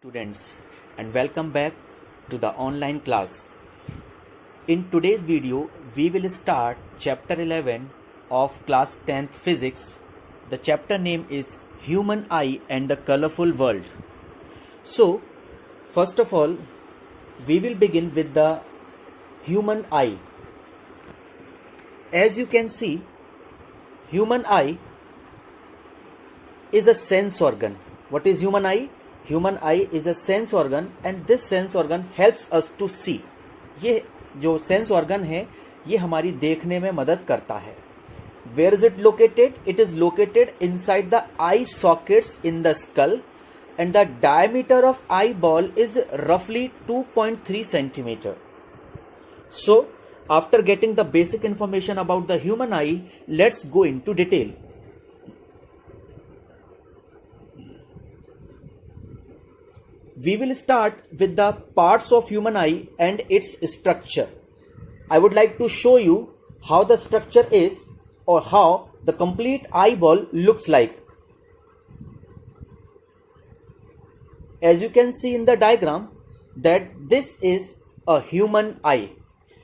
Students, and welcome back to the online class. In today's video we will start chapter 11 of class 10th physics. The chapter name is Human Eye and the Colorful World. So first of all we will begin with the human eye. As you can see, human eye is a sense organ. What is human eye? Human eye is a sense organ and this sense organ helps us to see. ये जो sense organ है ये हमारी देखने में मदद करता है. Where is it located? It is located inside the eye sockets in the skull and the diameter of eyeball is roughly 2.3 centimeter. So after getting the basic information about the human eye, let's go into detail. We will start with the parts of human eye and its structure. I would like to show you how the structure is or how the complete eyeball looks like. As you can see in the diagram that this is a human eye.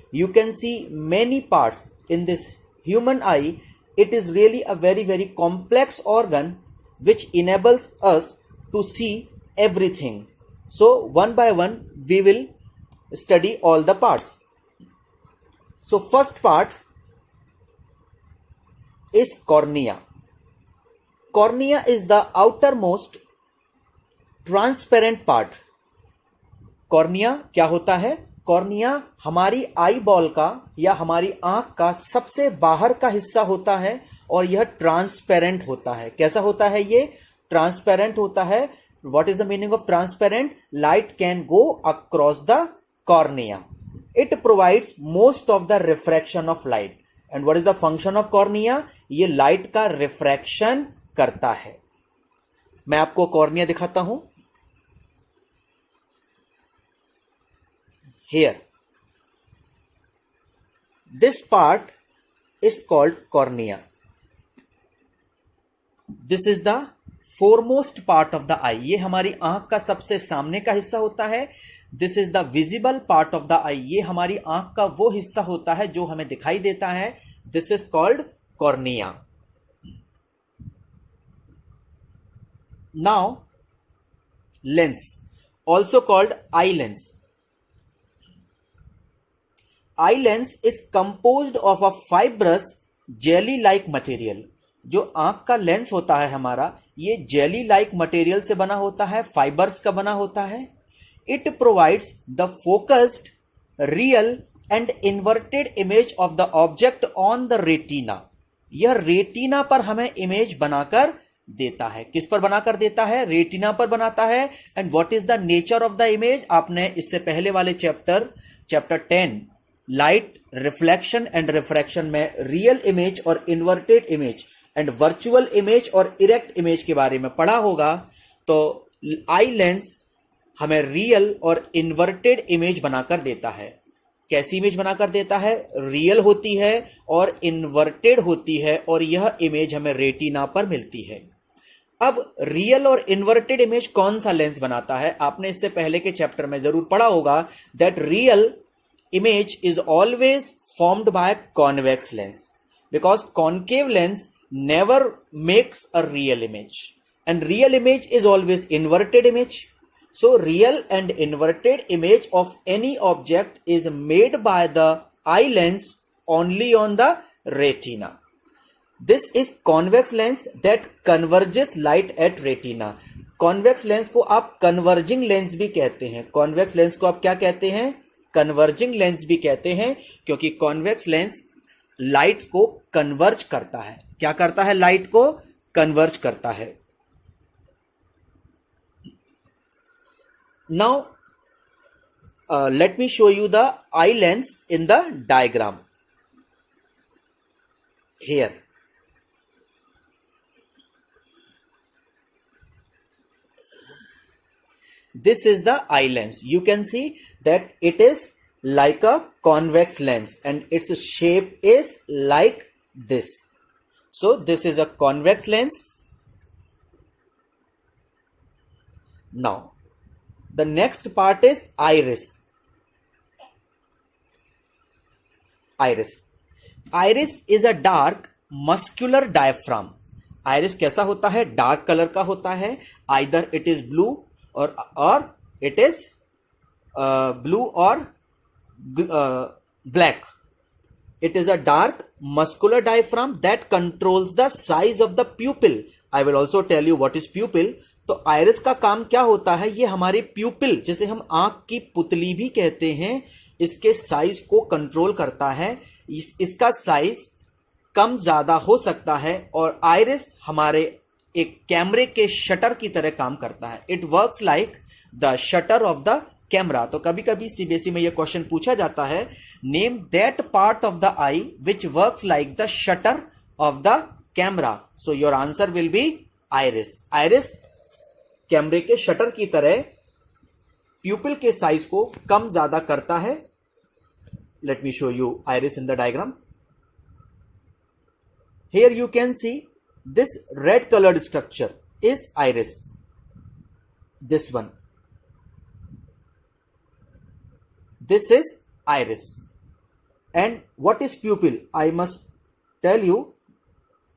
You can see many parts in this human eye. It is really a very complex organ which enables us to see everything. So one by one we will study all the parts. So first part is cornea. Cornea is the outermost transparent part. Cornea क्या होता है? Cornea हमारी eye ball का या हमारी आंख का सबसे बाहर का हिस्सा होता है और यह ट्रांसपेरेंट होता है. कैसा होता है? ये ट्रांसपेरेंट होता है. What is the meaning of transparent? Light can go across the cornea. It provides most of the refraction of light. And what is the function of cornea? ये light का refraction करता है. मैं आपको कॉर्निया दिखाता हूं. Here, this part is called cornea. This is the foremost part of the eye. ये हमारी आंख का सबसे सामने का हिस्सा होता है. This is the visible part of the eye. ये हमारी आंख का वो हिस्सा होता है जो हमें दिखाई देता है. This is called cornea. Now, lens, also called eye lens. Eye lens is composed of a fibrous jelly-like material. जो आंख का लेंस होता है हमारा, ये जेली लाइक मटेरियल से बना होता है, फाइबर्स का बना होता है. It provides the focused, real and inverted image of the object on the retina. यह रेटिना पर हमें इमेज बनाकर देता है. किस पर बनाकर देता है? रेटिना पर बनाता है. And what is the nature of the image? आपने इससे पहले वाले chapter 10 light reflection and refraction में रियल इमेज और inverted image and virtual image और इरेक्ट इमेज के बारे में पढ़ा होगा. तो आई लेंस हमें रियल और इन्वर्टेड इमेज बनाकर देता है. कैसी इमेज बनाकर देता है? रियल होती है और इन्वर्टेड होती है और यह इमेज हमें रेटिना पर मिलती है. अब रियल और इन्वर्टेड इमेज कौन सा लेंस बनाता है? आपने इससे पहले के चैप्टर में जरूर पढ़ा होगा that real image is always formed by convex lens because concave lens never makes a real image and real image is always inverted image. So real and inverted image of any object is made by the eye lens only on the retina. This is convex lens that converges light at retina. convex lens को आप converging lens भी कहते हैं. convex lens को आप क्या कहते हैं? कन्वर्जिंग लेंस भी कहते हैं क्योंकि कॉन्वेक्स लेंस लाइट को कन्वर्ज करता है. क्या करता है? लाइट को कन्वर्ज करता है. Now let me show you the eye lens in the diagram. Here this is the eye lens. You can see that it is like a convex lens and its shape is like this. So this is a convex lens. Now The next part is iris. Iris is a dark muscular diaphragm. Iris कैसा होता है? Dark colour का होता है. Either it is blue or it is blue or black. It is a dark muscular diaphragm that controls the size of the pupil. I will also tell you what is pupil. तो iris का काम क्या होता है? ये हमारे प्यूपिल, जिसे हम आंख की पुतली भी कहते हैं, इसके साइज को कंट्रोल करता है. इसका साइज कम ज्यादा हो सकता है और आयरिस हमारे एक कैमरे के शटर की तरह काम करता है. It works like the shutter of the camera. तो कभी कभी सीबीएसई में यह क्वेश्चन पूछा जाता है, name that part of the I which works like the shutter of the camera. So your answer will be iris. Iris कैमरे के शटर की तरह प्यूपिल के साइज को कम ज्यादा करता है. Late me show you iris in the diagram. Here you can see this red colored structure is iris. This one. This is iris. And what is pupil? I must tell you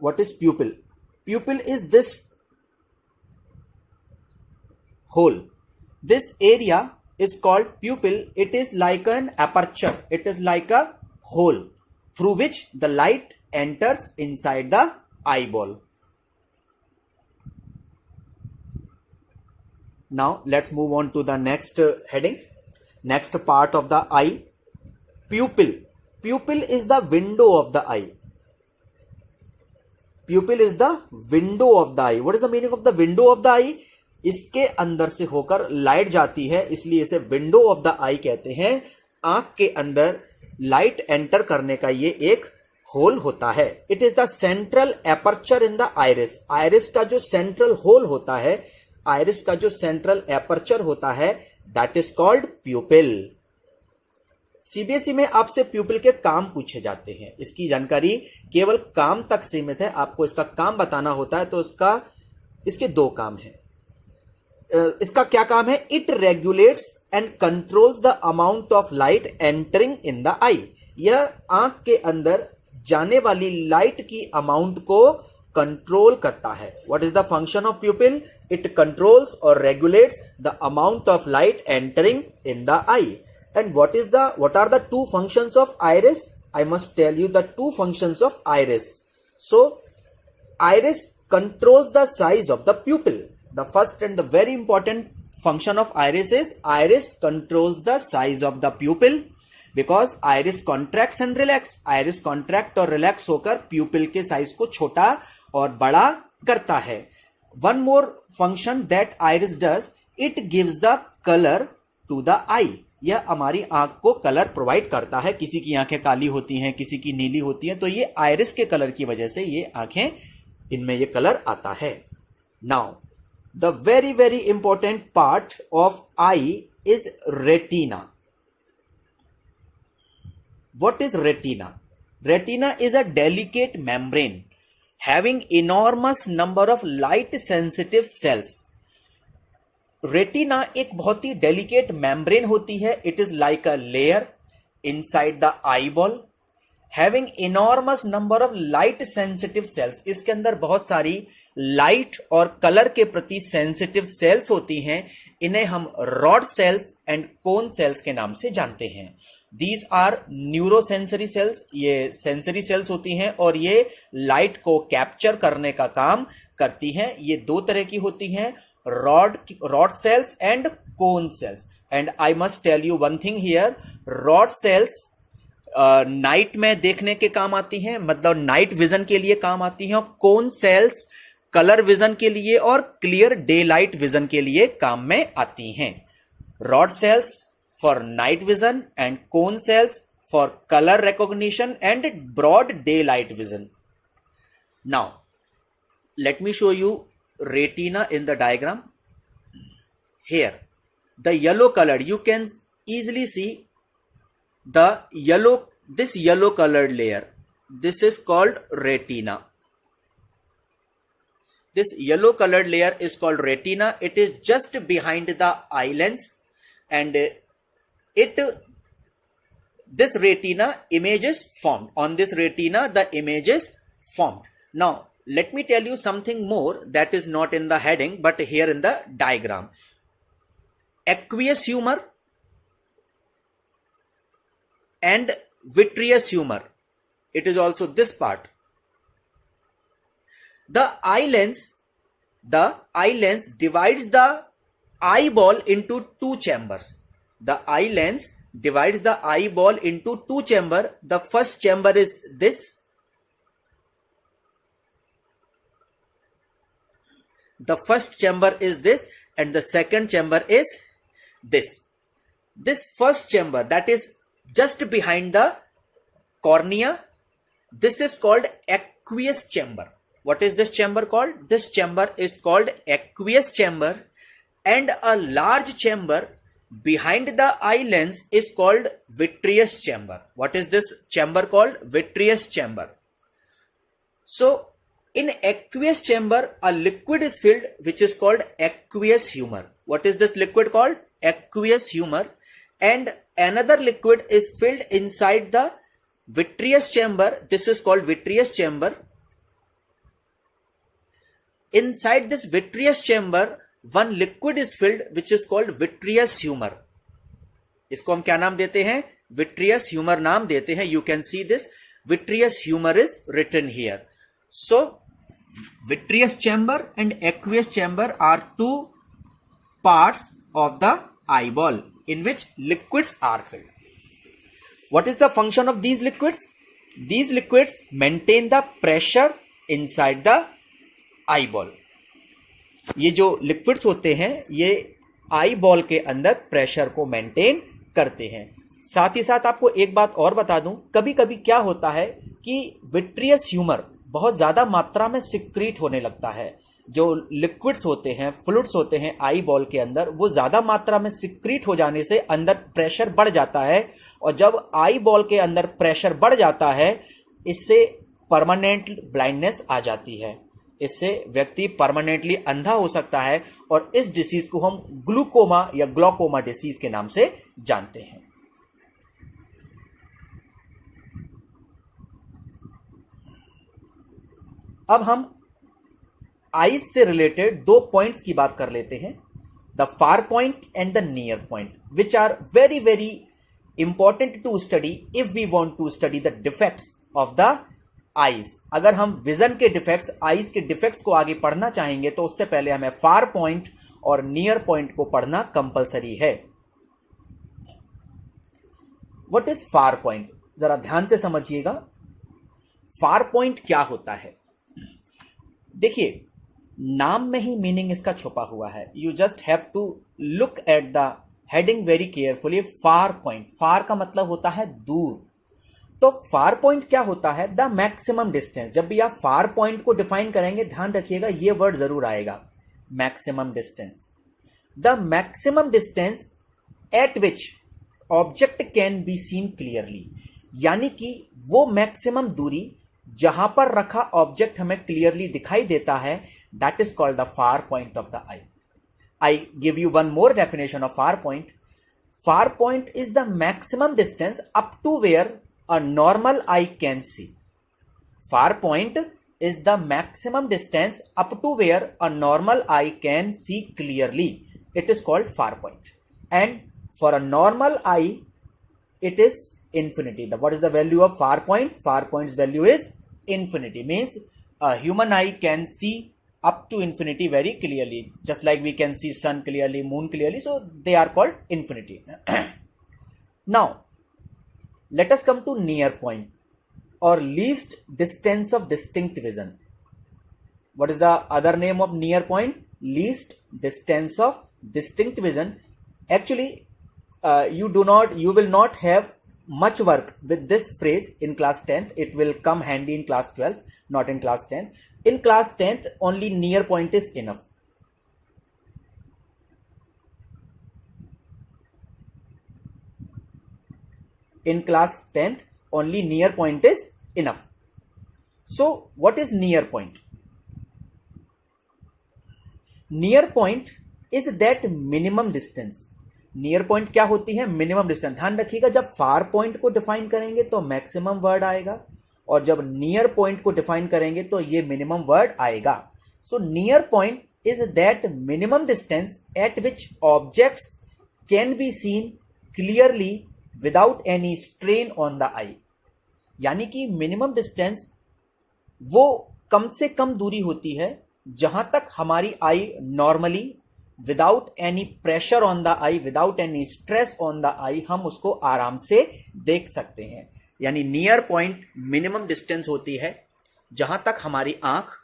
what is pupil. Pupil is this hole. This area is called pupil. It is like an aperture. It is like a hole through which the light enters inside the eyeball. Now let's move on to the next heading. Next part of the eye, pupil. Pupil is the window of the eye. Pupil is the window of the eye. What is the meaning of the window of the eye? इसके अंदर से होकर light जाती है, इसलिए इसे window of the आई कहते हैं. आंख के अंदर लाइट एंटर करने का ये एक होल होता है. It is the central aperture in the iris. Iris का जो सेंट्रल होल होता है, आइरिस का जो सेंट्रल एपर्चर होता है, दैट इज कॉल्ड प्यूपिल. सीबीएसई में आपसे प्यूपिल के काम पूछे जाते हैं. इसकी जानकारी केवल काम तक सीमित है. आपको इसका काम बताना होता है, तो इसके दो काम हैं. इसका क्या काम है? It regulates and controls the amount of light entering in the eye. यह आंख के अंदर जाने वाली लाइट की अमाउंट को कंट्रोल करता है. What is the function of pupil? It controls और regulates the amount of light entering in the eye. And what are the two functions of iris? I must tell you the two functions of iris. So iris controls the size of the pupil. The first and the very important function of iris is iris controls the size of the pupil. Because iris contracts and relax. Iris contract और relax होकर प्यूपिल के size को छोटा और बड़ा करता है. One more function that iris does, it gives the colour to the eye. यह हमारी आंख को कलर प्रोवाइड करता है. किसी की आंखें काली होती हैं, किसी की नीली होती हैं, तो ये आइरिस के कलर की वजह से ये आंखें, इनमें ये कलर आता है. Now the very very important part of I is retina. What is retina? Retina is a delicate membrane having enormous number of light sensitive cells. Retina एक बहुत ही delicate membrane होती है. It is like a layer inside the eyeball having enormous number of light sensitive cells. इसके अंदर बहुत सारी light और colour के प्रति सेंसिटिव सेल्स होती हैं. इन्हें हम rod cells and cone cells के नाम से जानते हैं. These are neurosensory cells. ये सेंसरी सेल्स होती हैं और ये लाइट को कैप्चर करने का काम करती हैं. ये दो तरह की होती हैं, rod cells and cone cells. And I must tell you one thing here, rod cells night में देखने के काम आती हैं, मतलब नाइट विजन के लिए काम आती हैं. और कोन सेल्स कलर विजन के लिए और क्लियर डे लाइट विजन के लिए काम में आती हैं. Rod sales for night vision and cone cells for color recognition and broad daylight vision. Now let me show you retina in the diagram. Here the yellow color, you can easily see this yellow colored layer. This is called retina. This yellow colored layer is called retina. It is just behind the eye lens. and it this retina image is formed. On this retina the image is formed. Now let me tell you something more that is not in the heading but here in the diagram. Aqueous humor and vitreous humor, it is also this part. The eye lens divides the eyeball into two chambers. The eye lens divides the eyeball into two chambers. The first chamber is this. The first chamber is this and the second chamber is this. This first chamber, that is just behind the cornea, this is called aqueous chamber. What is this chamber called? This chamber is called aqueous chamber, and a large chamber behind the eye lens is called vitreous chamber. What is this chamber called? Vitreous chamber. So in aqueous chamber a liquid is filled which is called aqueous humor. What is this liquid called? Aqueous humor. And another liquid is filled inside the vitreous chamber. This is called vitreous chamber. Inside this vitreous chamber one liquid is filled which is called vitreous humor. इसको हम क्या नाम देते हैं? Vitreous humor नाम देते हैं. You can see this vitreous humor is written here. So vitreous chamber and aqueous chamber are two parts of the eyeball in which liquids are filled. What is the function of these liquids? These liquids maintain the pressure inside the eyeball. ये जो liquids होते हैं ये eye ball के अंदर pressure को maintain करते हैं. साथ ही साथ आपको एक बात और बता दूं, कभी कभी क्या होता है कि विट्रियस ह्यूमर बहुत ज़्यादा मात्रा में सिक्रीट होने लगता है. जो लिक्विड्स होते हैं, फ्लूइड्स होते हैं आई बॉल के अंदर, वो ज़्यादा मात्रा में सिक्रीट हो जाने से अंदर प्रेशर बढ़ जाता है. और जब आई बॉल के अंदर प्रेशर बढ़ जाता है इससे परमानेंट ब्लाइंडनेस आ जाती है. इससे व्यक्ति परमानेंटली अंधा हो सकता है और इस डिसीज को हम ग्लूकोमा या ग्लॉकोमा डिसीज के नाम से जानते हैं. अब हम आईज से रिलेटेड दो पॉइंट्स की बात कर लेते हैं. The far point and the near point, which are very very important to study if we want to study the defects of the eyes. अगर हम विजन के डिफेक्ट्स, आईज के डिफेक्ट्स को आगे पढ़ना चाहेंगे तो उससे पहले हमें फार पॉइंट और नियर पॉइंट को पढ़ना कंपलसरी है. What is far point? जरा ध्यान से समझिएगा. फार पॉइंट क्या होता है? देखिए, नाम में ही मीनिंग इसका छुपा हुआ है. You just have to look at the heading very carefully. Far point, far का मतलब होता है दूर. तो फार पॉइंट क्या होता है? The maximum distance. जब भी आप फार पॉइंट को डिफाइन करेंगे ध्यान रखिएगा ये वर्ड जरूर आएगा, maximum distance. The maximum distance at which object can be seen clearly. यानी कि वो मैक्सिमम दूरी जहां पर रखा ऑब्जेक्ट हमें क्लियरली दिखाई देता है, that is called the far point of the eye. I give you one more definition of far point. Far point is the maximum distance up to where a normal eye can see. Far point is the maximum distance up to where a normal eye can see clearly. It is called far point. And for a normal eye, it is infinity. What is the value of far point? Far point's value is infinity. Means a human eye can see up to infinity very clearly. Just like we can see sun clearly, moon clearly. So they are called infinity. Now, let us come to near point or least distance of distinct vision. What is the other name of near point? Least distance of distinct vision. Actually, you will not have much work with this phrase in class 10th. It will come handy in class 12th, not in class 10th. In class 10th, only near point is enough. In class 10th, only near point is enough. So, what is near point? Near point is that minimum distance near point क्या होती है? Minimum distance. ध्यान रखिएगा, जब far point को define करेंगे तो maximum word आएगा, और जब नियर पॉइंट को डिफाइन करेंगे तो ये मिनिमम वर्ड आएगा। So near point is that minimum distance at which objects can be seen clearly without any strain on the eye. यानी कि मिनिमम डिस्टेंस वो कम से कम दूरी होती है जहां तक हमारी eye normally without any pressure on the eye, without any stress on the eye, हम उसको आराम से देख सकते हैं। यानी नियर पॉइंट मिनिमम डिस्टेंस होती है जहां तक हमारी आंख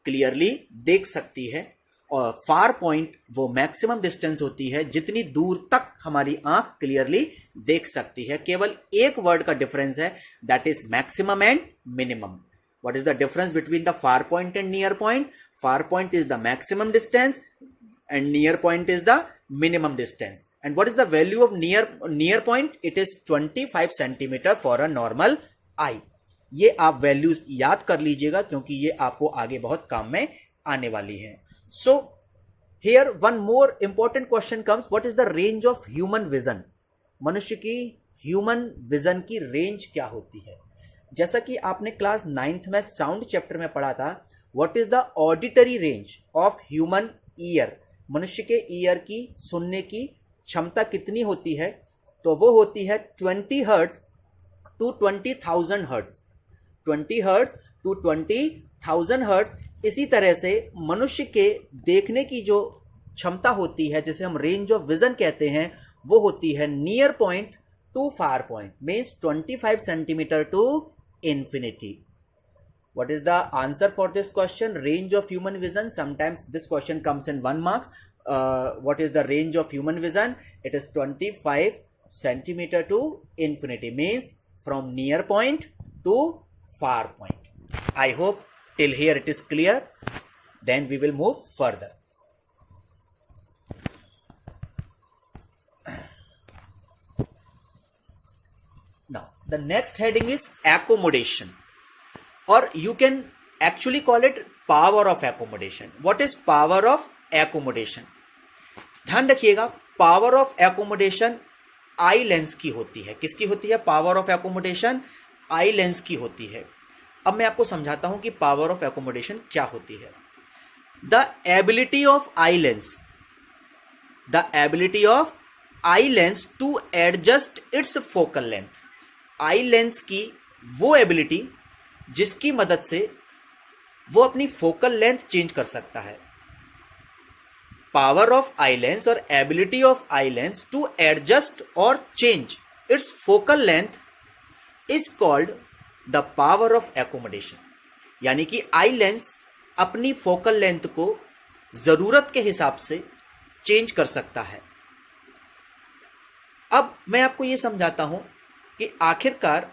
क्लियरली देख सकती है, और फार पॉइंट वो मैक्सिमम डिस्टेंस होती है जितनी दूर तक हमारी आंख क्लियरली देख सकती है। केवल एक वर्ड का डिफरेंस है, that is maximum and minimum. What is the difference between the far point and near point? Far point is the maximum distance and near point is the minimum distance. And what is the value of near point? It is 25 centimeter for a normal eye. ये आप values याद कर लीजिएगा क्योंकि ये आपको आगे बहुत काम में आने वाली है। So here one more important question comes. What is the range of human vision? मनुष्य की ह्यूमन विजन की रेंज क्या होती है? जैसा कि आपने क्लास 9th में साउंड चैप्टर में पढ़ा था, what is the auditory range of human ear. मनुष्य के ईयर की सुनने की क्षमता कितनी होती है? तो वो होती है 20 hertz to 20,000 hertz, 20 hertz to 20,000 hertz. इसी तरह से मनुष्य के देखने की जो क्षमता होती है, जिसे हम रेंज ऑफ विजन कहते हैं, वो होती है near point to far point, means 25 centimeter to infinity. What is the answer for this question? Range of human vision. Sometimes this question comes in 1 marks. What is the range of human vision? It is 25 centimeter to infinity, means from near point to far point. I hope till here it is clear. Then we will move further. Now the next heading is accommodation, or you can actually call it power of accommodation. What is power of accommodation? ध्यान रखिएगा, power of accommodation I lens की होती है। किसकी होती है? Power of accommodation I lens की होती है। अब मैं आपको समझाता हूं कि पावर ऑफ एकोमोडेशन क्या होती है। The ability of eye lens, the ability of eye lens to adjust its focal length. Eye lens की वो एबिलिटी जिसकी मदद से वो अपनी फोकल लेंथ चेंज कर सकता है। पावर ऑफ आई लेंस और ability of eye lens to adjust और change its focal length is called the power of accommodation. यानी कि आई लेंस अपनी फोकल लेंथ को जरूरत के हिसाब से चेंज कर सकता है। अब मैं आपको यह समझाता हूं कि आखिरकार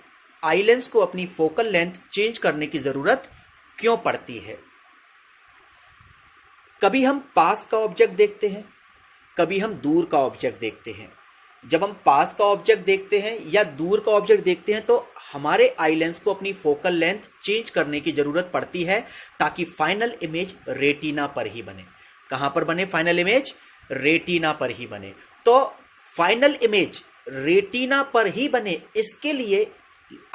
आई लेंस को अपनी फोकल लेंथ चेंज करने की जरूरत क्यों पड़ती है। कभी हम पास का ऑब्जेक्ट देखते हैं, कभी हम दूर का ऑब्जेक्ट देखते हैं। जब हम पास का ऑब्जेक्ट देखते हैं या दूर का ऑब्जेक्ट देखते हैं तो हमारे आई लेंस को अपनी फोकल लेंथ चेंज करने की जरूरत पड़ती है ताकि फाइनल इमेज रेटिना पर ही बने। कहां पर बने फाइनल इमेज? रेटिना पर ही बने। तो फाइनल इमेज रेटिना पर ही बने, इसके लिए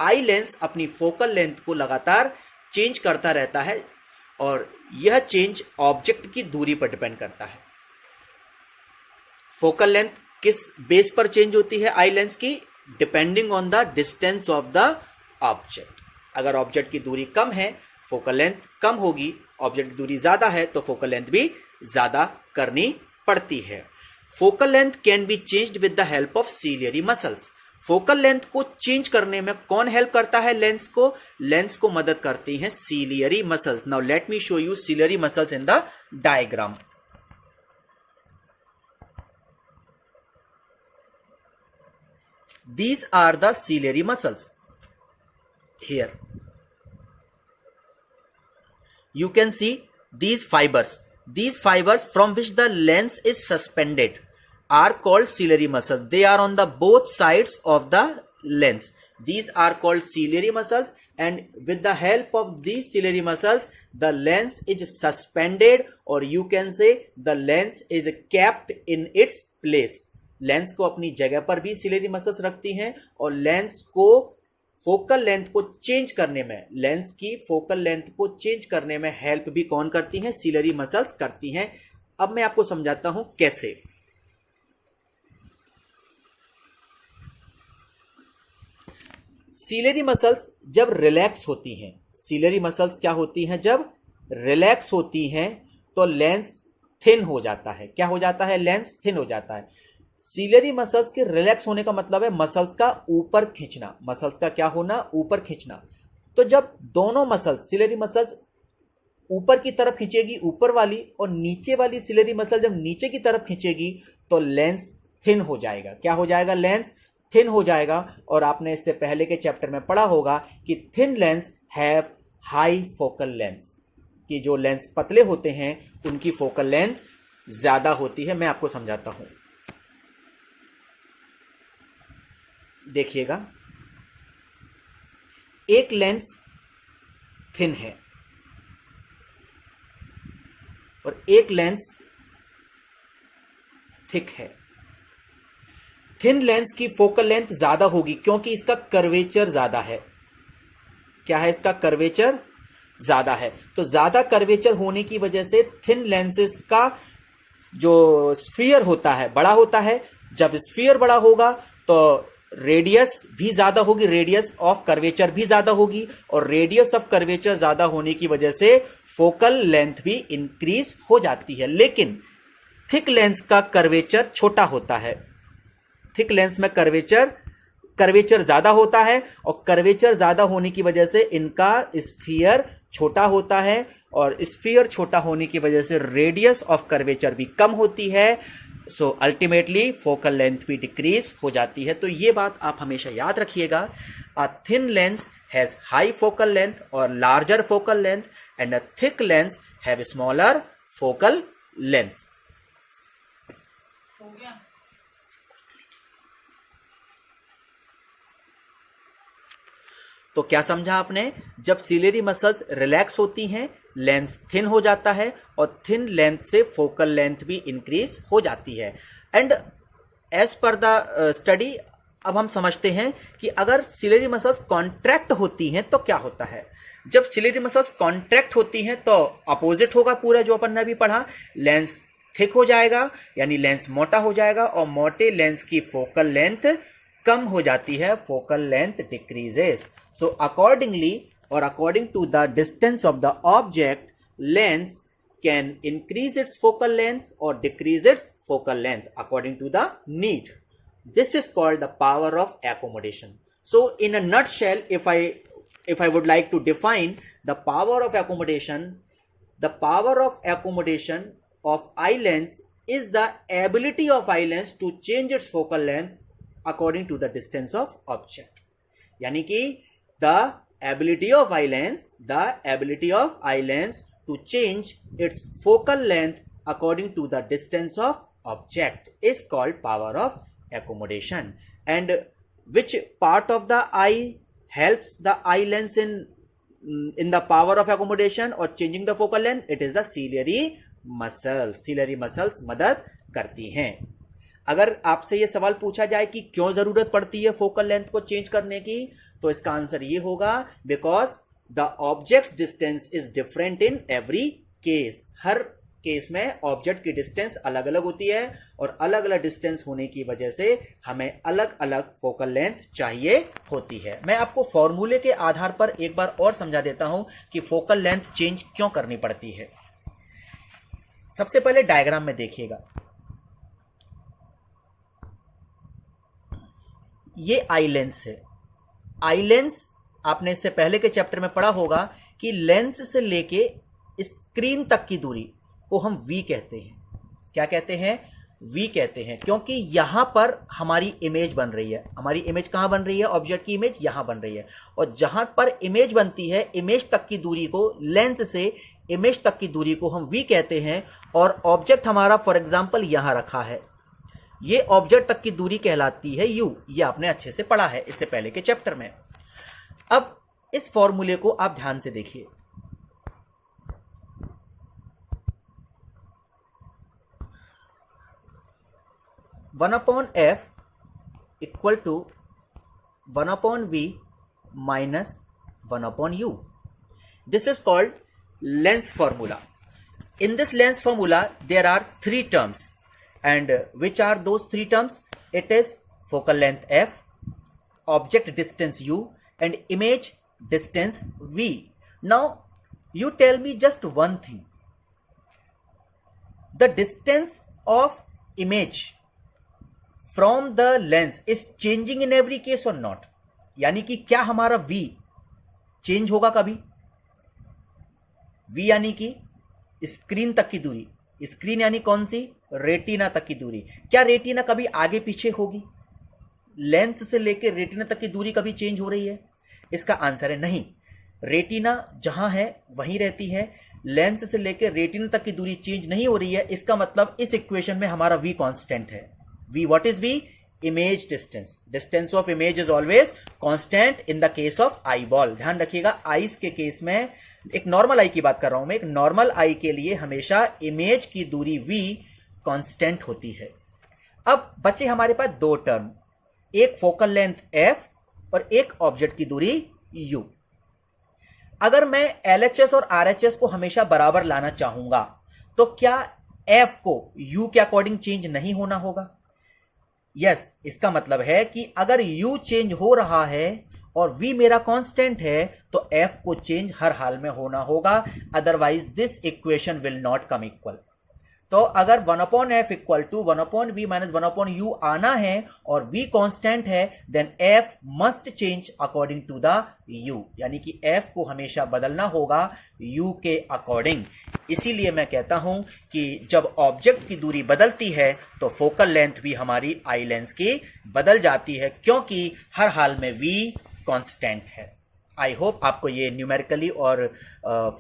आई लेंस अपनी फोकल लेंथ को लगातार चेंज करता रहता है, और यह चेंज ऑब्जेक्ट की दूरी पर डिपेंड करता है। फोकल लेंथ किस बेस पर चेंज होती है आई लेंस की? Depending on the distance of the object. अगर ऑब्जेक्ट की दूरी कम है, फोकल लेंथ कम होगी। ऑब्जेक्ट की दूरी ज्यादा है तो फोकल लेंथ भी ज्यादा करनी पड़ती है। Focal length can be changed with the help of ciliary muscles. Focal length को चेंज करने में कौन हेल्प करता है लेंस को? लेंस को मदद करती हैं ciliary muscles. Now let me show you ciliary muscles in the diagram. These are the ciliary muscles. Here you can see these fibers. These fibers from which the lens is suspended are called ciliary muscles. They are on the both sides of the lens. These are called ciliary muscles, and with the help of these ciliary muscles the lens is suspended, or you can say the lens is kept in its place. Lens को अपनी जगह पर भी ciliary muscles रखती हैं और lens को focal length को चेंज करने में, लेंस की फोकल लेंथ को चेंज करने में हेल्प भी कौन करती हैं? सिलेरी मसल्स करती हैं। अब मैं आपको समझाता हूं कैसे। सिलेरी मसल्स जब रिलैक्स होती हैं, सिलेरी मसल्स क्या होती हैं? जब रिलैक्स होती हैं तो लेंस थिन हो जाता है। क्या हो जाता है? लेंस थिन हो जाता है। सिलेरी मसल्स के रिलैक्स होने का मतलब है मसल्स का ऊपर खींचना। मसल्स का क्या होना? ऊपर खींचना। तो जब दोनों मसल्स, सिलेरी मसल्स ऊपर की तरफ खींचेगी, ऊपर वाली, और नीचे वाली सिलेरी मसल जब नीचे की तरफ खींचेगी तो लेंस थिन हो जाएगा। क्या हो जाएगा? लेंस थिन हो जाएगा। और आपने इससे पहले के चैप्टर में पढ़ा होगा कि thin lens have high focal length, कि जो लेंस पतले होते हैं उनकी फोकल लेंथ ज्यादा होती है। मैं आपको समझाता हूं, देखिएगा। एक लेंस थिन है और एक लेंस थिक है। थिन लेंस की फोकल लेंथ ज्यादा होगी क्योंकि इसका कर्वेचर ज्यादा है। क्या है? इसका कर्वेचर ज्यादा है। तो ज्यादा कर्वेचर होने की वजह से थिन लेंसेस का जो स्फीयर होता है बड़ा होता है। जब स्फीयर बड़ा होगा तो रेडियस भी ज्यादा होगी, रेडियस ऑफ कर्वेचर भी ज्यादा होगी, और रेडियस ऑफ कर्वेचर ज्यादा होने की वजह से फोकल लेंथ भी इंक्रीज हो जाती है। लेकिन थिक लेंस का कर्वेचर छोटा होता है। थिक लेंस में कर्वेचर ज्यादा होता है, और कर्वेचर ज्यादा होने की वजह से इनका स्फीयर छोटा होता है, और स्फीयर छोटा होने की वजह से रेडियस ऑफ कर्वेचर भी कम होती है। सो अल्टीमेटली फोकल लेंथ भी डिक्रीज हो जाती है। तो ये बात आप हमेशा याद रखिएगा। A thin lens has high focal length और larger focal length, and a thick lens have smaller focal length. हो गया? तो क्या समझा आपने? जब सिलेरी मसल्स रिलैक्स होती हैं लेंस थिन हो जाता है, और थिन लेंथ से फोकल लेंथ भी इंक्रीज हो जाती है। And as per the study अब हम समझते हैं कि अगर सिलेरी मसल्स कॉन्ट्रैक्ट होती हैं तो क्या होता है। जब सिलेरी मसल्स कॉन्ट्रैक्ट होती हैं तो अपोजिट होगा पूरा जो अपन ने अभी पढ़ा। लेंस थिक हो जाएगा, यानी लेंस मोटा हो जाएगा, और मोटे लेंस की फोकल लेंथ कम हो जाती है, focal length decreases. So accordingly, or according to the distance of the object, lens can increase its focal length or decrease its focal length according to the need. This is called the power of accommodation. So in a nutshell, if I would like to define the power of accommodation, the power of accommodation of eye lens is the ability of eye lens to change its focal length according to the distance of object. यानी कि the ability of eye lens to change its focal length according to the distance of object is called power of accommodation. And which part of the eye helps the eye lens in the power of accommodation or changing the focal length? It is the ciliary muscles. Ciliary muscles मदद करती हैं। अगर आपसे ये सवाल पूछा जाए कि क्यों जरूरत पड़ती है फोकल लेंथ को चेंज करने की, तो इसका आंसर ये होगा because the objects distance is different in every case. Her case में ऑब्जेक्ट की डिस्टेंस अलग अलग होती है, और अलग अलग डिस्टेंस होने की वजह से हमें अलग अलग फोकल लेंथ चाहिए होती है। मैं आपको फॉर्मूले के आधार पर एक बार और समझा देता हूं कि फोकल लेंथ चेंज क्यों करनी पड़ती है। सबसे पहले डायग्राम में देखिएगा, ये आई लेंस है। आई लेंस आपने इससे पहले के चैप्टर में पढ़ा होगा कि लेंस से लेके स्क्रीन तक की दूरी को हम वी कहते हैं। क्या कहते हैं? वी कहते हैं, क्योंकि यहां पर हमारी इमेज बन रही है। हमारी इमेज कहां बन रही है? ऑब्जेक्ट की इमेज यहां बन रही है, और जहां पर इमेज बनती है, इमेज तक की दूरी को, लेंस से इमेज तक की दूरी को हम वी कहते हैं। और ऑब्जेक्ट हमारा फॉर एग्जाम्पल यहां रखा है, ये ऑब्जेक्ट तक की दूरी कहलाती है यू। ये आपने अच्छे से पढ़ा है इससे पहले के चैप्टर में। अब इस फॉर्मूले को आप ध्यान से देखिए। 1 upon F equal to 1 upon V minus 1 upon u. This is called lens formula. In this lens formula, there are three terms. And which are those three terms? It is focal length f, object distance u, and image distance v. Now, you tell me just one thing. The distance of image from the lens is changing in every case or not? यानी कि क्या हमारा v change होगा कभी? v यानी कि screen तक की दूरी, स्क्रीन यानी कौन सी? रेटिना तक की दूरी। क्या रेटिना कभी आगे पीछे होगी? लेंस से लेकर रेटिना तक की दूरी कभी चेंज हो रही है? इसका आंसर है नहीं। रेटिना जहां है वहीं रहती है, लेंस से लेकर रेटिना तक की दूरी चेंज नहीं हो रही है। इसका मतलब इस इक्वेशन में हमारा v कांस्टेंट है। v, what is v? Image distance. Distance of image is always constant in the case of eye ball. ध्यान रखिएगा, आईज के केस में, एक नॉर्मल आई की बात कर रहा हूं मैं, एक नॉर्मल आई के लिए हमेशा इमेज की दूरी v कांस्टेंट होती है। अब बचे हमारे पास दो टर्म, एक फोकल लेंथ f और एक ऑब्जेक्ट की दूरी u। अगर मैं LHS और RHS को हमेशा बराबर लाना चाहूंगा तो क्या f को u के अकॉर्डिंग चेंज नहीं होना होगा? यस, इसका मतलब है कि अगर u चेंज हो रहा है और v मेरा कांस्टेंट है तो f को चेंज हर हाल में होना होगा, otherwise this equation will not come equal. तो अगर 1 upon F equal to 1 upon V minus 1 upon U आना है और v कांस्टेंट है, then f must change according to the u, यानी कि f को हमेशा बदलना होगा u के अकॉर्डिंग। इसीलिए मैं कहता हूं कि जब ऑब्जेक्ट की दूरी बदलती है तो फोकल लेंथ भी हमारी आई लेंस की बदल जाती है, क्योंकि हर हाल में v कांस्टेंट है। आई होप आपको ये न्यूमेरिकली और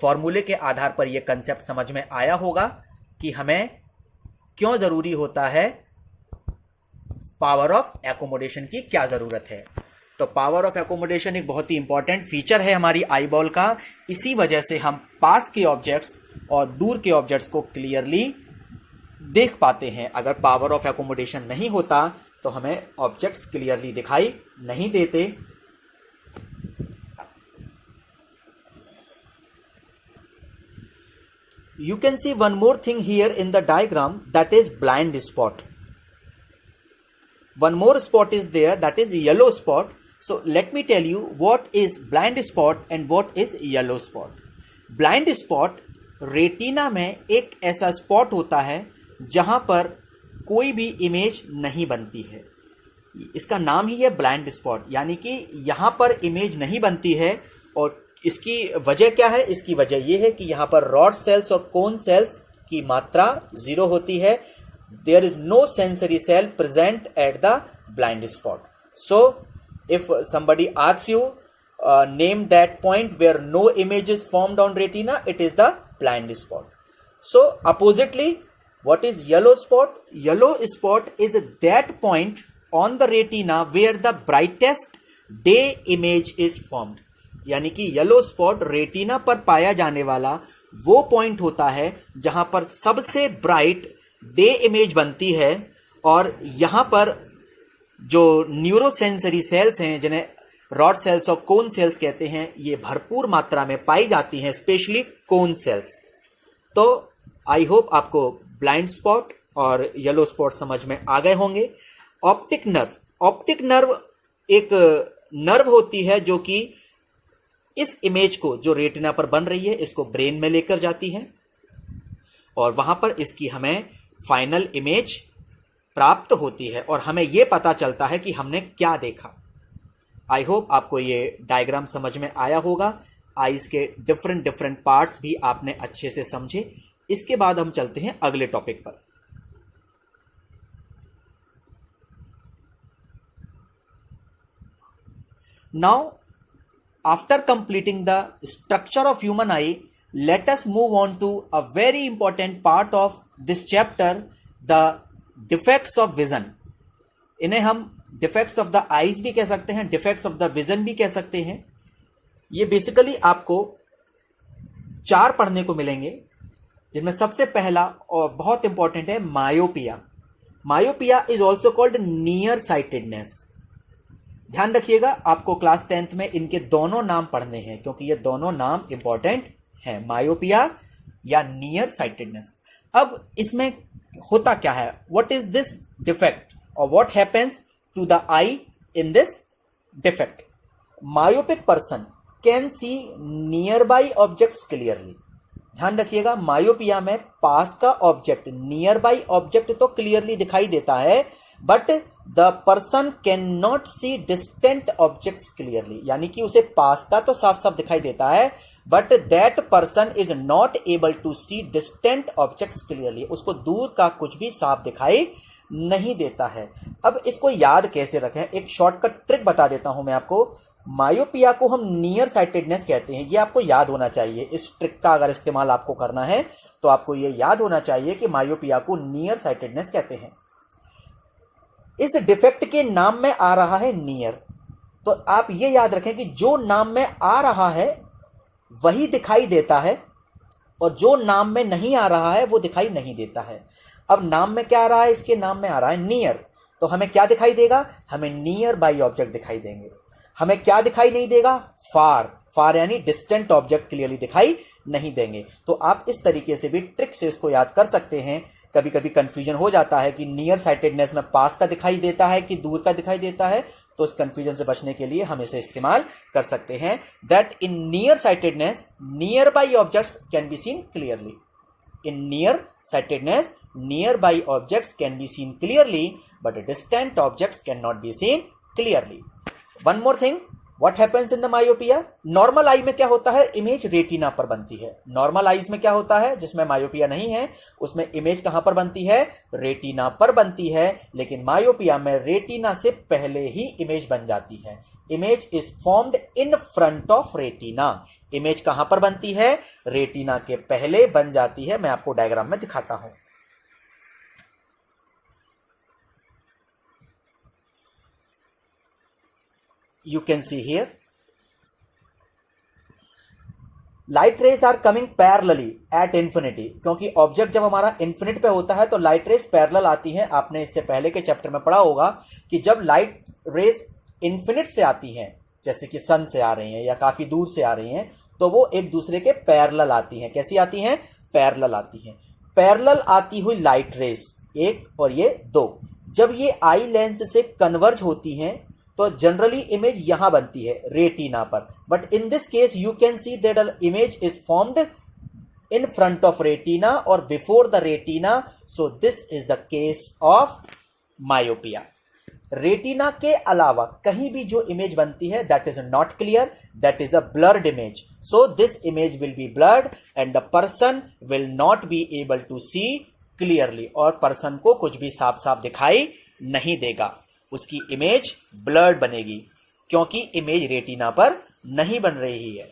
फॉर्मूले के आधार पर यह कंसेप्ट समझ में आया होगा कि हमें क्यों जरूरी होता है, पावर ऑफ एकोमोडेशन की क्या जरूरत है। तो पावर ऑफ एकोमोडेशन एक बहुत ही इंपॉर्टेंट फीचर है हमारी आई बॉल का। इसी वजह से हम पास के ऑब्जेक्ट्स और दूर के ऑब्जेक्ट्स को क्लियरली देख पाते हैं। अगर पावर ऑफ एकोमोडेशन नहीं होता तो हमें ऑब्जेक्ट्स क्लियरली दिखाई नहीं देते। You can see one more thing here in the diagram, that is blind spot. One more spot is there, that is yellow spot. So let me tell you what is blind spot and what is yellow spot. Blind spot retina में एक ऐसा spot होता है जहां पर कोई भी image नहीं बनती है। इसका नाम ही है ब्लाइंड स्पॉट, यानी कि यहां पर इमेज नहीं बनती है। और इसकी वजह क्या है? इसकी वजह यह है कि यहां पर रॉड सेल्स और कोन सेल्स की मात्रा 0 होती है। There is no sensory cell present at the blind spot. So if somebody asks you name that point where no image is formed on retina, it is the blind spot. So oppositely, what is yellow spot? Yellow spot is that point on the retina where the brightest day image is formed. यानी कि yellow spot retina पर पाया जाने वाला वो point होता है जहां पर सबसे ब्राइट डे इमेज बनती है। और यहां पर जो न्यूरोसेंसरी सेल्स हैं, जिन्हें रॉड सेल्स और कोन सेल्स कहते हैं, ये भरपूर मात्रा में पाई जाती हैं, स्पेशली कोन सेल्स। तो आई होप आपको ब्लाइंड स्पॉट और येलो स्पॉट समझ में आ गए होंगे। ऑप्टिक नर्व एक नर्व होती है जो कि इस इमेज को जो रेटिना पर बन रही है इसको ब्रेन में लेकर जाती है और वहां पर इसकी हमें फाइनल इमेज प्राप्त होती है और हमें यह पता चलता है कि हमने क्या देखा। आई होप आपको ये डायग्राम समझ में आया होगा। आईज के डिफरेंट पार्ट्स भी आपने अच्छे से समझे। इसके बाद हम चलते हैं अगले टॉपिक पर। Now after completing the structure of human eye, let us move on to a very important part of this chapter, the defects of vision. इन्हें हम defects of the eyes भी कह सकते हैं, defects of the vision भी कह सकते हैं। ये बेसिकली आपको 4 पढ़ने को मिलेंगे, जिसमें सबसे पहला और बहुत इंपॉर्टेंट है myopia. Myopia is also called near sightedness. ध्यान रखिएगा, आपको क्लास 10th में इनके दोनों नाम पढ़ने हैं क्योंकि ये दोनों नाम इंपॉर्टेंट हैं, मायोपिया या नियर साइटेडनेस। अब इसमें होता क्या है, व्हाट इज दिस डिफेक्ट और what happens to the eye in this defect. Myopic person can see nearby objects clearly. ध्यान रखिएगा, मायोपिया में पास का ऑब्जेक्ट, नियर बाई ऑब्जेक्ट तो क्लियरली दिखाई देता है, but the person can not see distant objects clearly, यानी कि उसे पास का तो साफ साफ दिखाई देता है, but that person is not able to see distant objects clearly, उसको दूर का कुछ भी साफ दिखाई नहीं देता है। अब इसको याद कैसे रखें, एक शॉर्टकट ट्रिक बता देता हूं मैं आपको। मायोपिया को हम नियर साइटेडनेस कहते हैं, ये आपको याद होना चाहिए। इस ट्रिक का अगर इस्तेमाल आपको करना है तो आपको ये याद होना चाहिए कि मायोपिया को नियर साइटेडनेस कहते हैं। इस डिफेक्ट के नाम में आ रहा है नियर, तो आप ये याद रखें कि जो नाम में आ रहा है वही दिखाई देता है और जो नाम में नहीं आ रहा है वो दिखाई नहीं देता है। अब नाम में क्या आ रहा है, इसके नाम में आ रहा है नियर, तो हमें क्या दिखाई देगा, हमें नियर बाई ऑब्जेक्ट दिखाई देंगे। हमें क्या दिखाई नहीं देगा, फार, फार यानी डिस्टेंट ऑब्जेक्ट क्लियरली दिखाई नहीं देंगे। तो आप इस तरीके से भी ट्रिक से इसको याद कर सकते हैं। कभी कभी कंफ्यूजन हो जाता है कि नियर साइटेडनेस में पास का दिखाई देता है कि दूर का दिखाई देता है, तो इस कंफ्यूजन से बचने के लिए हम इसे इस्तेमाल कर सकते हैं। That in near sightedness near by objects can be seen clearly. In near sightedness, nearby objects can be seen clearly, but distant objects cannot be seen clearly. One more thing, what happens in the myopia? Normal eye में क्या होता है, image retina पर बनती है। Normal eyes में क्या होता है, जिसमें मायोपिया नहीं है, उसमें इमेज कहां पर बनती है, रेटिना पर बनती है। लेकिन मायोपिया में रेटिना से पहले ही इमेज बन जाती है। Image is formed in front of retina. Image कहां पर बनती है, रेटिना के पहले बन जाती है। मैं आपको डायग्राम में दिखाता हूं। You can see here light rays are coming parallelly at infinity, क्योंकि ऑब्जेक्ट जब हमारा इंफिनिट पे होता है तो लाइट रेज पैरेलल आती हैं। आपने इससे पहले के चैप्टर में पढ़ा होगा कि जब लाइट रेज इंफिनिट से आती हैं, जैसे कि सन से आ रही हैं या काफी दूर से आ रही हैं, तो वो एक दूसरे के पैरेलल आती हैं। कैसी आती हैं, पैरेलल आती हैं। पैरेलल आती हुई लाइट रेज एक और ये दो, जब ये आई लेंस से कन्वर्ज होती हैं तो जनरली इमेज यहां बनती है रेटिना पर, but in this case you can see that image is formed in front of retina और before the retina, so this is the case of myopia. Retina के अलावा कहीं भी जो इमेज बनती है that is not clear, that is a blurred image, so this image will be blurred and the person will not be able to see clearly, और person को कुछ भी साफ साफ दिखाई नहीं देगा, उसकी इमेज ब्लर्ड बनेगी क्योंकि इमेज रेटिना पर नहीं बन रही है।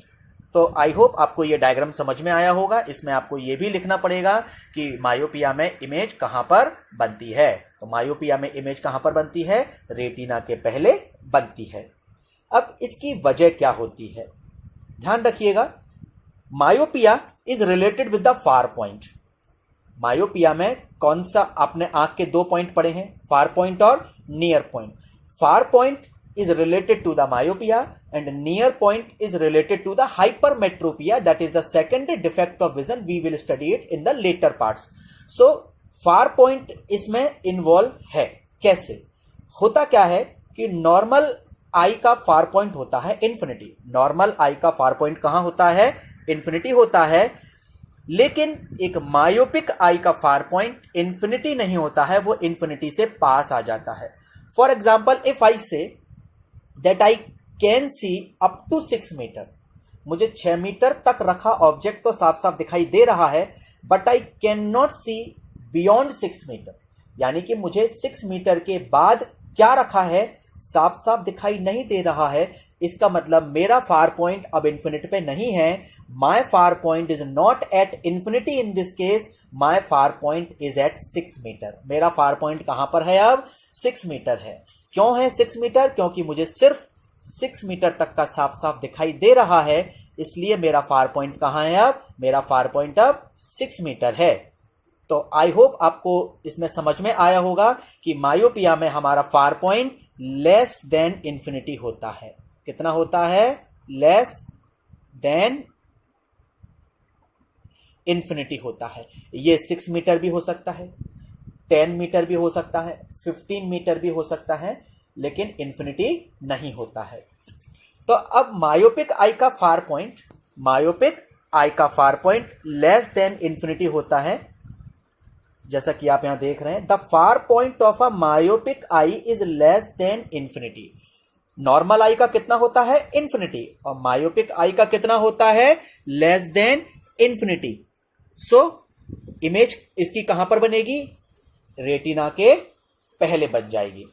तो आई होप आपको ये डायग्राम समझ में आया होगा। इसमें आपको ये भी लिखना पड़ेगा कि मायोपिया में इमेज कहां पर बनती है। तो मायोपिया में इमेज कहां पर बनती है, रेटिना के पहले बनती है। अब इसकी वजह क्या होती है, ध्यान रखिएगा। Myopia is related with the far point. Myopia में कौन सा, आपने आंख के दो पॉइंट पढ़े हैं, फार पॉइंट और near point. Far point is related to the myopia and near point is related to the hypermetropia, that is the second defect of vision. We will study it in the later parts. So far point इसमें involve है। कैसे होता, क्या है कि normal eye का far point होता है इंफिनिटी। नॉर्मल आई का फार पॉइंट कहां होता है, इंफिनिटी होता है, लेकिन एक मायोपिक आई का फार पॉइंट इंफिनिटी नहीं होता है, वो इंफिनिटी से पास आ जाता है। For example if I say that I can see up to 6 meter, मुझे 6 मीटर तक रखा ऑब्जेक्ट तो साफ साफ दिखाई दे रहा है, but I can not see beyond 6 meter, यानी कि मुझे 6 मीटर के बाद क्या रखा है साफ साफ दिखाई नहीं दे रहा है। इसका मतलब मेरा फार पॉइंट अब इंफिनिटी पे नहीं है। My far point is not at infinity in this case, my far point is at 6 meter. मेरा फार पॉइंट कहां पर है, अब 6 मीटर है। क्यों है 6 मीटर, क्योंकि मुझे सिर्फ 6 मीटर तक का साफ साफ दिखाई दे रहा है, इसलिए मेरा फार पॉइंट कहां है, अब मेरा फार पॉइंट अब 6 मीटर है। तो आई होप आपको इसमें समझ में आया होगा कि मायोपिया में हमारा फार पॉइंट लेस देन इंफिनिटी होता है। कितना होता है? लेस देन इंफिनिटी होता है। ये 6 मीटर भी हो सकता है, 10 मीटर भी हो सकता है, 15 मीटर भी हो सकता है, लेकिन इंफिनिटी नहीं होता है। तो अब मायोपिक आई का far point less than infinity होता है। जैसा कि आप यहां देख रहे हैं, the far point of a myopic eye is less than infinity. Normal eye का कितना होता है? इंफिनिटी। और मायोपिक आई का कितना होता है? Less than infinity. So image इसकी कहां पर बनेगी? रेटिना के पहले बन जाएगी।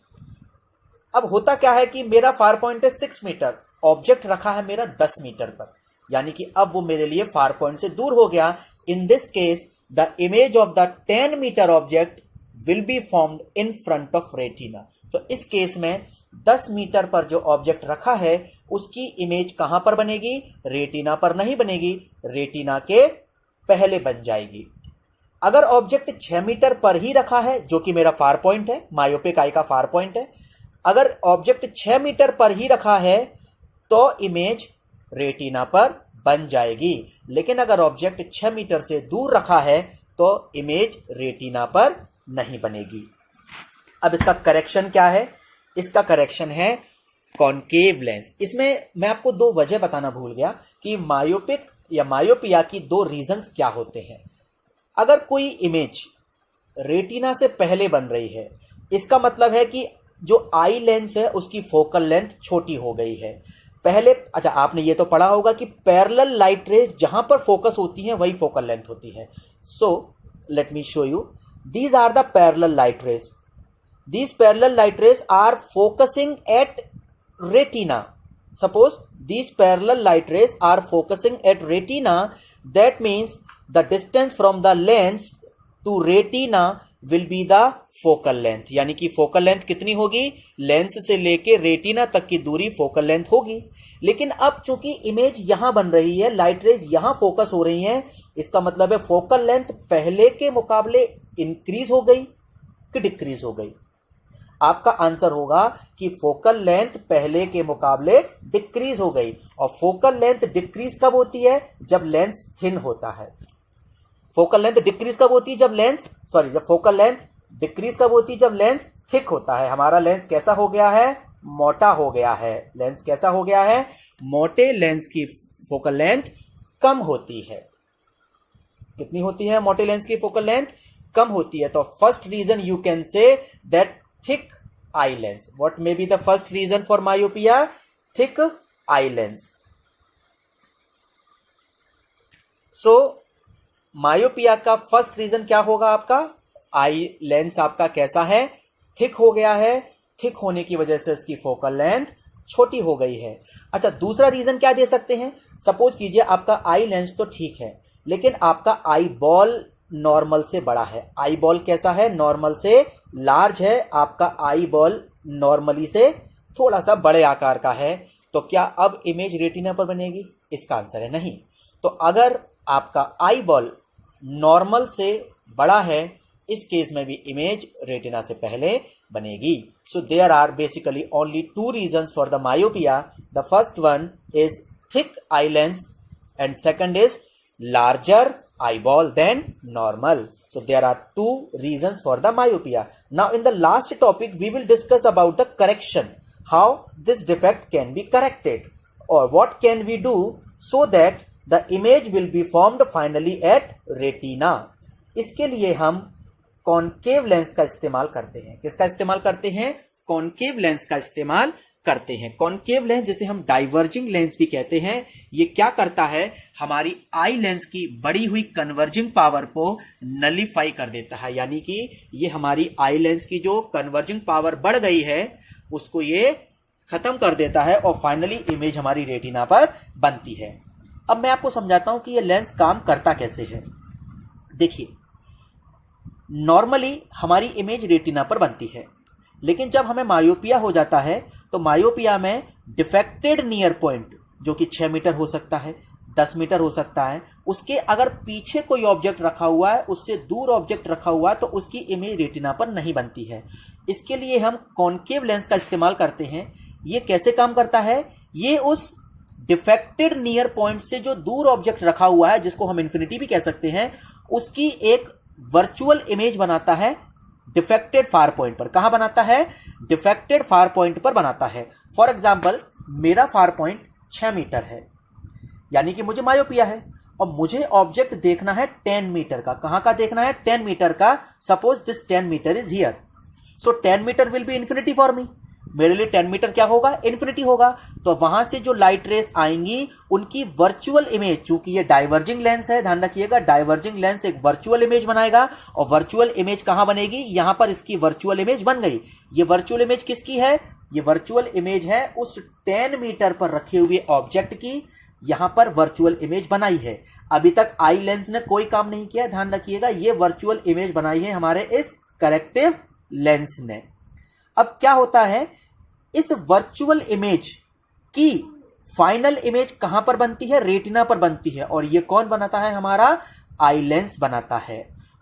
अब होता क्या है कि मेरा फार पॉइंट है 6 मीटर, ऑब्जेक्ट रखा है मेरा 10 मीटर पर, यानी कि अब वो मेरे लिए फार पॉइंट से दूर हो गया। In this case the image of the 10 meter object will be formed in front of retina. तो इस केस में 10 मीटर पर जो ऑब्जेक्ट रखा है उसकी इमेज कहां पर बनेगी? रेटिना पर नहीं बनेगी, रेटिना के पहले बन जाएगी। अगर ऑब्जेक्ट 6 मीटर पर ही रखा है, जो कि मेरा फार पॉइंट है, मायोपिक आई का फार पॉइंट है, अगर ऑब्जेक्ट 6 मीटर पर ही रखा है तो इमेज रेटिना पर बन जाएगी। लेकिन अगर ऑब्जेक्ट 6 मीटर से दूर रखा है तो इमेज रेटिना पर नहीं बनेगी। अब इसका करेक्शन क्या है? इसका करेक्शन है कॉनकेव लेंस। इसमें मैं आपको 2 वजह बताना भूल गया कि मायोपिक या मायोपिया की 2 रीजंस क्या होते हैं। अगर कोई इमेज रेटिना से पहले बन रही है, इसका मतलब है कि जो आई लेंस है उसकी फोकल लेंथ छोटी हो गई है। पहले अच्छा, आपने ये तो पढ़ा होगा कि पैरेलल लाइट रेज जहां पर फोकस होती है वही फोकल लेंथ होती है। So let me show you, these are the parallel light rays. These parallel light rays are focusing at retina. Suppose these parallel light rays are focusing at retina. That means the distance from the lens to retina will be the focal length. यानी कि focal length कितनी होगी? Lens से लेके retina तक की दूरी focal length होगी। लेकिन अब चूंकि इमेज यहां बन रही है, लाइट रेज यहां फोकस हो रही हैं, इसका मतलब है फोकल लेंथ पहले के मुकाबले इंक्रीज हो गई कि डिक्रीज हो गई? आपका आंसर होगा कि फोकल लेंथ पहले के मुकाबले डिक्रीज हो गई। और फोकल लेंथ डिक्रीज कब होती है? जब लेंस थिन होता है। फोकल लेंथ डिक्रीज कब होती है? जब फोकल लेंथ डिक्रीज कब होती है? जब लेंस थिक होता है। हमारा लेंस कैसा हो गया है? मोटा हो गया है। लेंस कैसा हो गया है? मोटे लेंस की फोकल लेंथ कम होती है। कितनी होती है मोटे लेंस की फोकल लेंथ? कम होती है। तो first reason you can say that thick eye lens. What may be the first reason for myopia? Thick eye lens. So myopia का फर्स्ट रीजन क्या होगा? आपका आई लेंस आपका कैसा है? थिक हो गया है। थिक होने की वजह से इसकी फोकल लेंथ छोटी हो गई है। अच्छा, दूसरा रीजन क्या दे सकते हैं? सपोज कीजिए आपका आई लेंस तो ठीक है, लेकिन आपका आई बॉल नॉर्मल से बड़ा है। आई बॉल कैसा है? नॉर्मल से लार्ज है। आपका आई बॉल नॉर्मली से थोड़ा सा बड़े आकार का है। तो क्या अब इमेज रेटिना पर बनेगी? इसका आंसर है नहीं। तो अगर आपका आई बॉल नॉर्मल से बड़ा है, इस केस में भी इमेज रेटिना से पहले बनेगी। So there are basically only 2 reasons for the myopia. The first one is thick eye lens and second is larger eyeball than normal. So there are 2 reasons for the myopia. Now in the last topic we will discuss about the correction, how this defect can be corrected or what can we do so that the image will be formed finally at retina. इसके लिए हम concave lens का इस्तेमाल करते हैं। किसका इस्तेमाल करते हैं? कॉनकेव लेंस का इस्तेमाल करते हैं। कॉनकेव लेंस जिसे हम डाइवर्जिंग लेंस भी कहते हैं, ये क्या करता है? हमारी आई लेंस की बढ़ी हुई कन्वर्जिंग पावर को नलीफाई कर देता है। यानी कि ये हमारी आई लेंस की जो कन्वर्जिंग पावर बढ़ गई है उसको ये खत्म कर देता है और फाइनली इमेज हमारी रेटिना पर बनती है। अब मैं आपको समझाता हूं कि ये लेंस काम करता कैसे है। देखिए, नॉर्मली हमारी इमेज रेटिना पर बनती है, लेकिन जब हमें मायोपिया हो जाता है तो मायोपिया में डिफेक्टेड नियर पॉइंट, जो कि 6 मीटर हो सकता है, 10 मीटर हो सकता है, उसके अगर पीछे कोई ऑब्जेक्ट रखा हुआ है, उससे दूर ऑब्जेक्ट रखा हुआ है, तो उसकी इमेज रेटिना पर नहीं बनती है। इसके लिए हम कॉन्केव लेंस का इस्तेमाल करते हैं। ये कैसे काम करता है? ये उस डिफेक्टेड नियर पॉइंट से जो दूर ऑब्जेक्ट रखा हुआ है, जिसको हम इंफिनिटी भी कह सकते हैं, उसकी एक वर्चुअल इमेज बनाता है डिफेक्टेड फार पॉइंट पर। कहां बनाता है? डिफेक्टेड फार पॉइंट पर बनाता है। फॉर एग्जाम्पल, मेरा फार पॉइंट 6 मीटर है, यानी कि मुझे मायोपिया है, और मुझे ऑब्जेक्ट देखना है 10 मीटर का। कहां का देखना है? 10 मीटर का। Suppose this 10 meter is here, so 10 meter will be infinity for me. मेरे लिए 10 मीटर क्या होगा? इंफिनिटी होगा। तो वहां से जो लाइट रेस आएंगी, उनकी वर्चुअल इमेज, चूंकि ये डाइवर्जिंग लेंस है, ध्यान रखिएगा, डाइवर्जिंग लेंस एक वर्चुअल इमेज बनाएगा। और वर्चुअल इमेज कहां बनेगी? यहां पर इसकी वर्चुअल इमेज बन गई। ये वर्चुअल इमेज किसकी है? ये वर्चुअल इमेज है उस 10 मीटर पर रखे हुए ऑब्जेक्ट की। यहां पर वर्चुअल इमेज बनाई है। अभी तक आई लेंस ने कोई काम नहीं किया, ध्यान रखिएगा। ये वर्चुअल इमेज बनाई है हमारे इस करेक्टिव लेंस ने। अब क्या होता है, इस वर्चुअल इमेज की फाइनल इमेज कहां पर बनती है? रेटिना पर बनती है। और ये कौन बनाता है? हमारा आई लेंस बनाता है।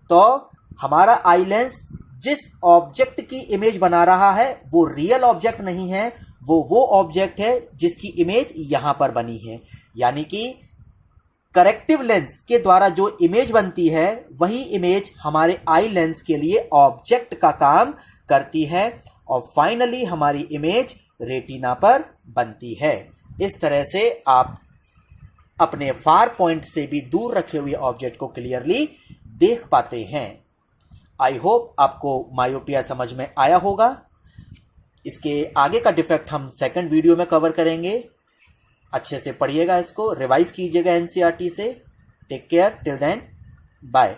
तो हमारा आई लेंस जिस ऑब्जेक्ट की इमेज बना रहा है वो रियल ऑब्जेक्ट नहीं है, वो ऑब्जेक्ट है जिसकी इमेज यहां पर बनी है। यानी कि करेक्टिव लेंस के द्वारा जो इमेज बनती है, वही इमेज हमारे आई लेंस के लिए ऑब्जेक्ट का काम करती है, और फाइनली हमारी इमेज रेटिना पर बनती है। इस तरह से आप अपने फार पॉइंट से भी दूर रखे हुए ऑब्जेक्ट को क्लियरली देख पाते हैं। आई होप आपको मायोपिया समझ में आया होगा। इसके आगे का डिफेक्ट हम सेकंड वीडियो में कवर करेंगे। अच्छे से पढ़िएगा, इसको रिवाइज कीजिएगा एनसीईआरटी से। Take care, till then bye.